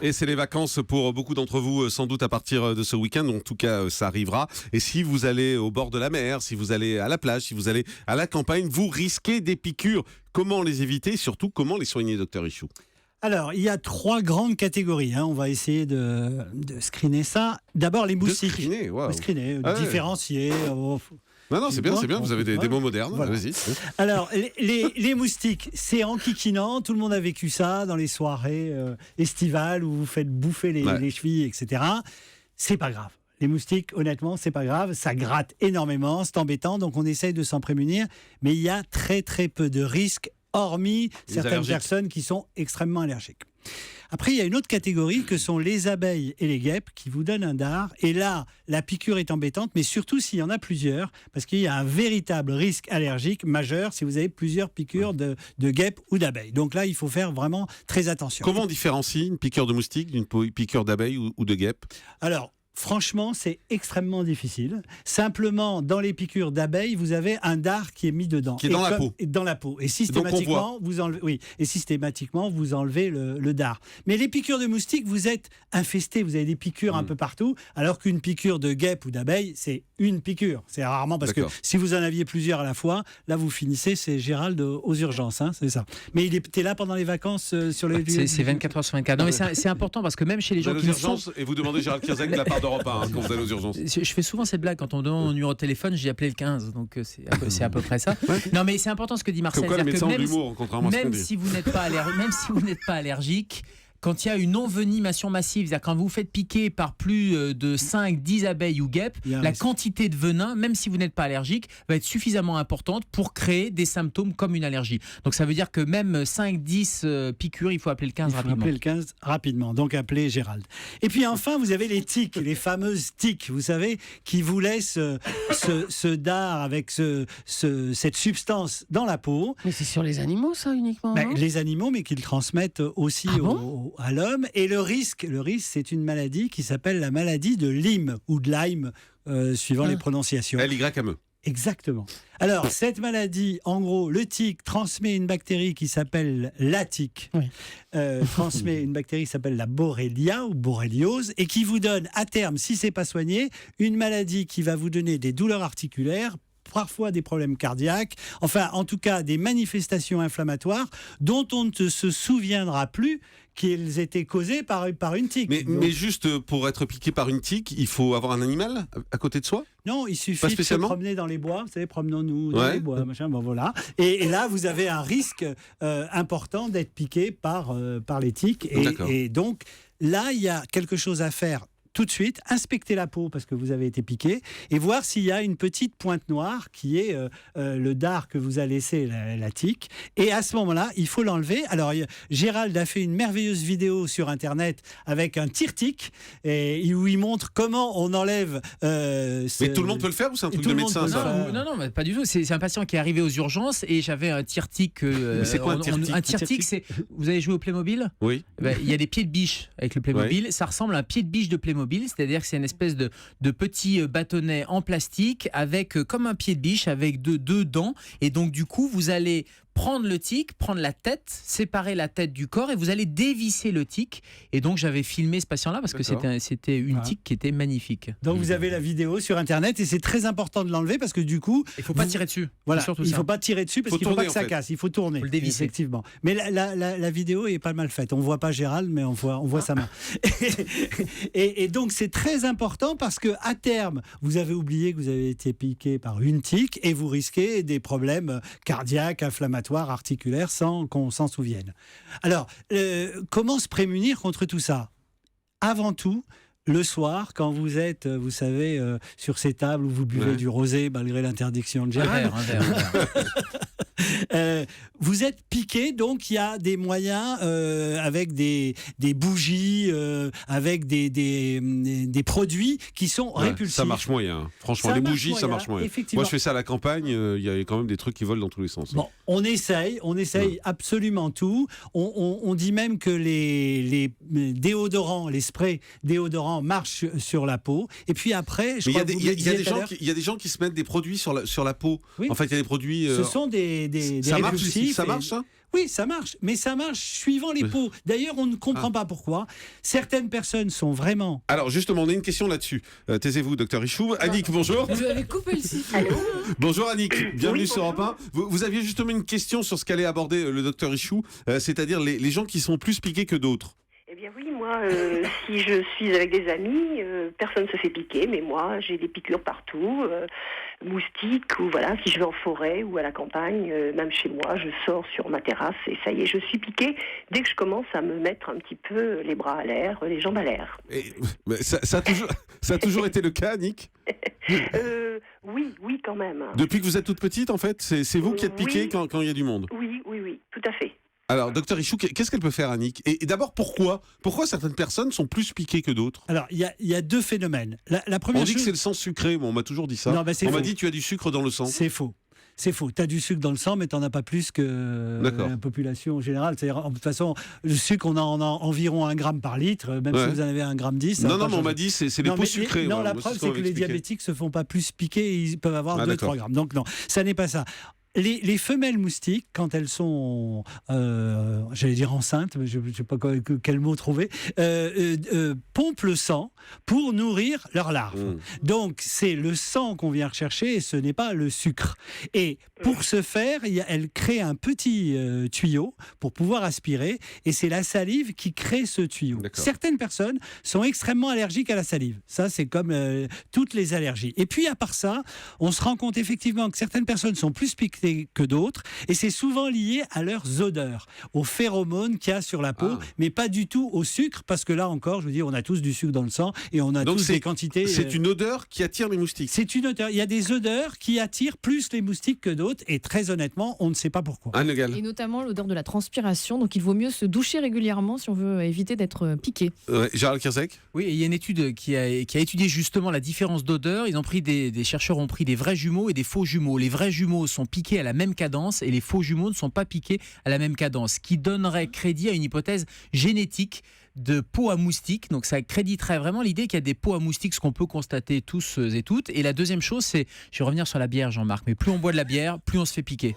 Et c'est les vacances pour beaucoup d'entre vous, sans doute à partir de ce week-end. En tout cas, ça arrivera. Et si vous allez au bord de la mer, si vous allez à la plage, si vous allez à la campagne, vous risquez des piqûres. Comment les éviter et surtout comment les soigner, docteur Ichou? Alors, il y a 3 grandes catégories. On va essayer de screener ça. D'abord, les moustiques. De screener, wow. Screener, différencier. Non, c'est bien, vous avez des mots modernes. Voilà. Vas-y. Alors, les moustiques, c'est enquiquinant. Tout le monde a vécu ça dans les soirées estivales où vous faites bouffer les chevilles, etc. C'est pas grave. Les moustiques, honnêtement, c'est pas grave. Ça gratte énormément, c'est embêtant. Donc, on essaye de s'en prémunir. Mais il y a très, très peu de risques, hormis certaines personnes qui sont extrêmement allergiques. Après, il y a une autre catégorie que sont les abeilles et les guêpes qui vous donnent un dard. Et là, la piqûre est embêtante, mais surtout s'il y en a plusieurs, parce qu'il y a un véritable risque allergique majeur si vous avez plusieurs piqûres de guêpes ou d'abeilles. Donc là, il faut faire vraiment très attention. Comment on différencie une piqûre de moustique d'une piqûre d'abeille ou de guêpe? Alors, franchement, c'est extrêmement difficile. Simplement, dans les piqûres d'abeilles, vous avez un dard qui est mis dedans. Qui est dans la peau. Dans la peau. Et systématiquement, vous enlevez le dard. Mais les piqûres de moustiques, vous êtes infestés. Vous avez des piqûres un peu partout. Alors qu'une piqûre de guêpe ou d'abeille, c'est une piqûre. C'est rarement parce que si vous en aviez plusieurs à la fois, là, vous finissez, c'est Gérald aux urgences. C'est ça. Mais il était là pendant les vacances sur les... C'est 24 heures sur 24. Non, mais c'est important parce que même chez les gens qui sont... Et vous demandez Gérald Kierzek de la part d'Europe 1 quand vous allez aux urgences. Je fais souvent cette blague quand on donne mon numéro de téléphone, j'ai appelé le 15, donc c'est à peu près ça. Non, mais c'est important ce que dit Marcel. Comme quoi, les médecins ont de l'humour, contrairement à ce qu'on dit. Même si vous n'êtes pas allergique, quand il y a une envenimation massive, c'est-à-dire quand vous vous faites piquer par plus de 5-10 abeilles ou guêpes, la quantité de venin, même si vous n'êtes pas allergique, va être suffisamment importante pour créer des symptômes comme une allergie. Donc ça veut dire que même 5-10 piqûres, il faut appeler le 15 rapidement. Appeler le 15 rapidement, donc appelez Gérald. Et puis enfin, vous avez les tiques, les fameuses tiques, vous savez, qui vous laissent ce dard avec cette substance dans la peau. Mais c'est sur les animaux, ça, uniquement, les animaux, mais qu'ils transmettent aussi à l'homme. Et le risque, c'est une maladie qui s'appelle la maladie de Lyme ou de Lyme, suivant les prononciations. L-Y-M-E. Exactement. Alors, cette maladie, en gros, le tique transmet une bactérie qui s'appelle la tique, transmet une bactérie qui s'appelle la Borrelia ou borréliose, et qui vous donne, à terme, si c'est pas soigné, une maladie qui va vous donner des douleurs articulaires, parfois des problèmes cardiaques, enfin, en tout cas, des manifestations inflammatoires dont on ne se souviendra plus qu'elles étaient causées par une tique. Mais juste pour être piqué par une tique, il faut avoir un animal à côté de soi? Non, il suffit de se promener dans les bois. Vous savez, promenons-nous dans les bois, machin. Bon, voilà. Et là, vous avez un risque important d'être piqué par les tiques. Et donc, là, il y a quelque chose à faire tout de suite, inspecter la peau parce que vous avez été piqué et voir s'il y a une petite pointe noire qui est le dard que vous a laissé la tique. Et à ce moment-là, il faut l'enlever. Alors, Gérald a fait une merveilleuse vidéo sur Internet avec un tire-tique où il montre comment on enlève... Mais tout le monde peut le faire ou c'est un truc de médecin, ça? Non, mais pas du tout. C'est un patient qui est arrivé aux urgences et j'avais un tire-tique. C'est quoi un tire-tique? Un tire-tique, c'est... Vous avez joué au Playmobil? Oui. Il y a des pieds de biche avec le Playmobil. Ça ressemble à un pied de biche de Playmobil. C'est-à-dire que c'est une espèce de petit bâtonnet en plastique avec comme un pied de biche avec deux dents et donc du coup vous allez prendre le tic, prendre la tête, séparer la tête du corps et vous allez dévisser le tic. Et donc j'avais filmé ce patient-là parce que c'était une tique qui était magnifique. Donc vous avez la vidéo sur Internet et c'est très important de l'enlever parce que du coup... Il ne faut pas tirer dessus. Voilà, il ne faut pas tirer dessus parce qu'il ne faut pas que ça casse. Il faut tourner. Il faut le dévisser. Effectivement. Mais la vidéo est pas mal faite. On ne voit pas Gérald, mais on voit sa main. et donc c'est très important parce qu'à terme, vous avez oublié que vous avez été piqué par une tique et vous risquez des problèmes cardiaques, inflammatoires, articulaires sans qu'on s'en souvienne. Alors, comment se prémunir contre tout ça? Avant tout, le soir, quand vous êtes, vous savez, sur ces tables où vous buvez du rosé malgré l'interdiction de Gérald. Un verre. Vous êtes piqué, donc il y a des moyens avec des bougies, avec des produits qui sont répulsifs. Ça marche moyen. Franchement, les bougies, ça marche moyen. Moi, je fais ça à la campagne, il y a quand même des trucs qui volent dans tous les sens. Bon, on essaye absolument tout. On dit même que les déodorants, les sprays déodorants marchent sur la peau. Et puis après, il y a des gens qui se mettent des produits sur la peau. Oui. En fait, il y a des produits... Ce sont des des Ça marche répulsifs. ça marche, ça ? Oui, ça marche, mais ça marche suivant les peaux. D'ailleurs, on ne comprend pas pourquoi. Certaines personnes sont vraiment... Alors justement, on a une question là-dessus. Taisez-vous, docteur Richoux. Annick, bonjour. Vous avez coupé le sifflet. Bonjour Annick, bienvenue sur Europe 1. Vous aviez justement une question sur ce qu'allait aborder le docteur Richoux, c'est-à-dire les gens qui sont plus piqués que d'autres. Eh bien oui, moi, si je suis avec des amis, personne ne se fait piquer, mais moi, j'ai des piqûres partout, moustiques, ou voilà, si je vais en forêt ou à la campagne, même chez moi, je sors sur ma terrasse et ça y est, je suis piquée dès que je commence à me mettre un petit peu les bras à l'air, les jambes à l'air. Mais ça a toujours été le cas, Annick ? Oui, quand même. Depuis que vous êtes toute petite, en fait, c'est vous qui êtes piquée quand il y a du monde. Oui, tout à fait. Alors, docteur Richoux, qu'est-ce qu'elle peut faire, Annick ? Et d'abord, pourquoi certaines personnes sont plus piquées que d'autres ? Alors, il y a deux phénomènes. La première On dit chose... que c'est le sang sucré, on m'a toujours dit ça. Non, c'est on m'a faux. dit tu as du sucre dans le sang. C'est faux. C'est faux. Tu as du sucre dans le sang, mais tu n'en as pas plus que la population en général. C'est-à-dire, de toute façon, le sucre, on en a environ 1 gramme par litre, même si vous en avez 1,10 gramme. Non, mais on m'a dit c'est les peaux sucrées. Non, la preuve, c'est que les diabétiques ne se font pas plus piquer, ils peuvent avoir 2-3 grammes. Donc non, ça n'est pas ça. Les femelles moustiques, quand elles sont, j'allais dire enceintes, mais je ne sais pas quel mot trouver, pompent le sang pour nourrir leurs larves. Donc, c'est le sang qu'on vient rechercher et ce n'est pas le sucre. Et pour ce faire, elles créent un petit tuyau pour pouvoir aspirer et c'est la salive qui crée ce tuyau. Certaines personnes sont extrêmement allergiques à la salive. Ça, c'est comme toutes les allergies. Et puis, à part ça, on se rend compte effectivement que certaines personnes sont plus piquées que d'autres, et c'est souvent lié à leurs odeurs, aux phéromones qu'il y a sur la peau, mais pas du tout au sucre, parce que là encore, je veux dire, on a tous du sucre dans le sang, et on a tous des quantités... C'est une odeur qui attire les moustiques. C'est une odeur. Il y a des odeurs qui attirent plus les moustiques que d'autres, et très honnêtement, on ne sait pas pourquoi. Et notamment l'odeur de la transpiration, donc il vaut mieux se doucher régulièrement si on veut éviter d'être piqué. Gérald Kierzek ? Oui, il y a une étude qui a étudié justement la différence d'odeur. Ils ont pris des chercheurs ont pris des vrais jumeaux et des faux jumeaux. Les vrais jumeaux sont piqués à la même cadence et les faux jumeaux ne sont pas piqués à la même cadence, ce qui donnerait crédit à une hypothèse génétique de peau à moustique. Donc ça créditerait vraiment l'idée qu'il y a des peaux à moustiques, ce qu'on peut constater tous et toutes. Et la deuxième chose, c'est, je vais revenir sur la bière, Jean-Marc, mais plus on boit de la bière, plus on se fait piquer.